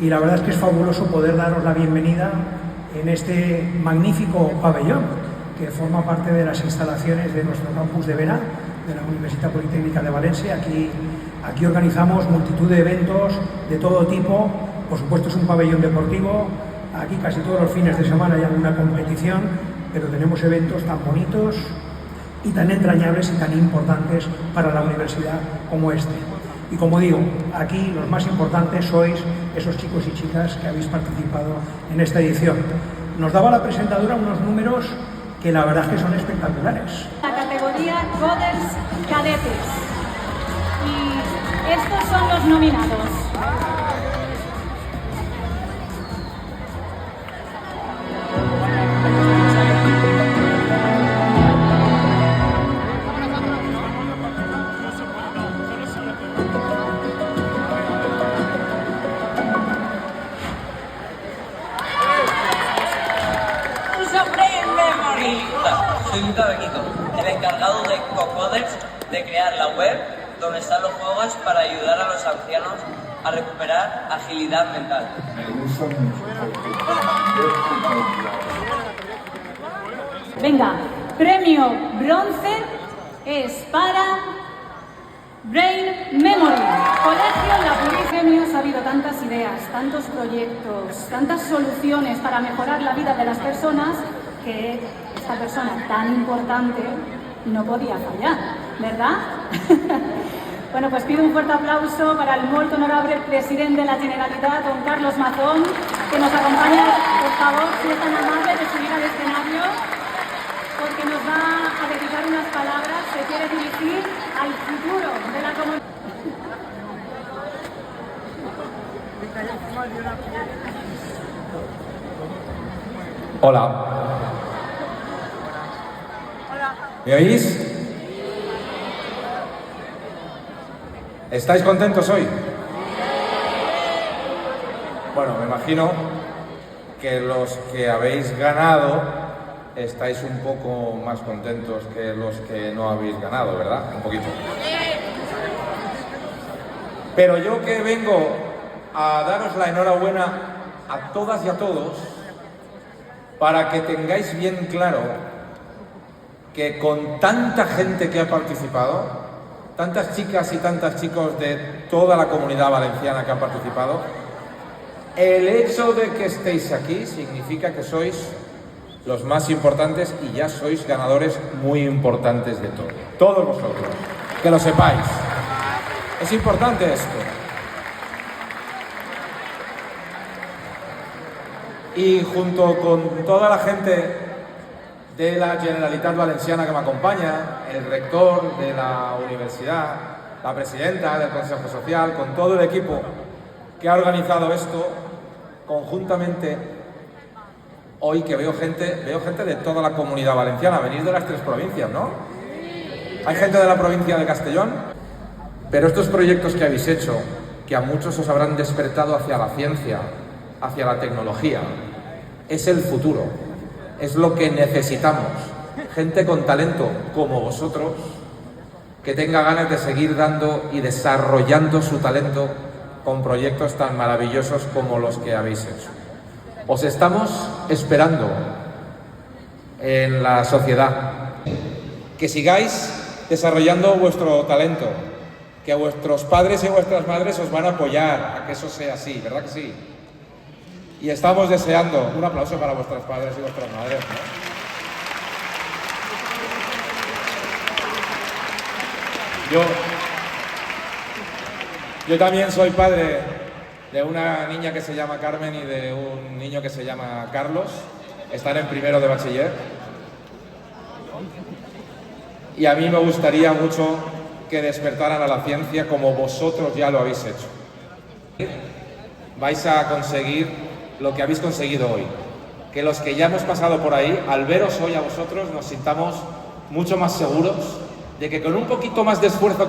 y la verdad es que es fabuloso poder daros la bienvenida en este magnífico pabellón que forma parte de las instalaciones de nuestro campus de Vera, de la Universitat Politécnica de Valencia. Aquí organizamos multitud de eventos de todo tipo. Por supuesto es un pabellón deportivo, aquí casi todos los fines de semana hay alguna competición, pero tenemos eventos tan bonitos y tan entrañables y tan importantes para la universidad como este. Y como digo, aquí los más importantes sois esos chicos y chicas que habéis participado en esta edición. Nos daba la presentadora unos números que la verdad es que son espectaculares. La categoría Coders Cadetes. Y estos son los nominados. Soy Luca Benito, el encargado de Cocoders de crear la web donde están los juegos para ayudar a los ancianos a recuperar agilidad mental. Venga, premio bronce es para Brain Memory. Colegio La Purísima. Ha habido tantas ideas, tantos proyectos, tantas soluciones para mejorar la vida de las personas que esta persona tan importante no podía fallar, ¿verdad? Bueno, pues pido un fuerte aplauso para el molt honorable presidente de la Generalitat, don Carlos Mazón, que nos acompaña, por favor, si es tan amable de subir al escenario, porque nos va a dedicar unas palabras, se quiere dirigir al futuro de la comunidad. Hola. ¿Me oís? ¿Estáis contentos hoy? Bueno, me imagino que los que habéis ganado estáis un poco más contentos que los que no habéis ganado, ¿verdad? Un poquito. Pero yo que vengo a daros la enhorabuena a todas y a todos para que tengáis bien claro que con tanta gente que ha participado, tantas chicas y tantos chicos de toda la comunidad valenciana que han participado, el hecho de que estéis aquí significa que sois los más importantes y ya sois ganadores muy importantes de todo. Todos vosotros, que lo sepáis. Es importante esto. Y junto con toda la gente de la Generalitat Valenciana que me acompaña, el rector de la universidad, la presidenta del Consejo Social, con todo el equipo que ha organizado esto, conjuntamente, hoy que veo gente de toda la comunidad valenciana, venís de las 3 provincias, ¿no? Hay gente de la provincia de Castellón, pero estos proyectos que habéis hecho, que a muchos os habrán despertado hacia la ciencia, hacia la tecnología, es el futuro. Es lo que necesitamos, gente con talento como vosotros, que tenga ganas de seguir dando y desarrollando su talento con proyectos tan maravillosos como los que habéis hecho. Os estamos esperando en la sociedad, que sigáis desarrollando vuestro talento, que vuestros padres y vuestras madres os van a apoyar a que eso sea así, ¿verdad que sí? Y estamos deseando un aplauso para vuestros padres y vuestras madres, ¿no? Yo también soy padre de una niña que se llama Carmen y de un niño que se llama Carlos. Están en primero de bachiller. Y a mí me gustaría mucho que despertaran a la ciencia como vosotros ya lo habéis hecho. Vais a conseguir lo que habéis conseguido hoy, que los que ya hemos pasado por ahí, al veros hoy a vosotros, nos sintamos mucho más seguros de que con un poquito más de esfuerzo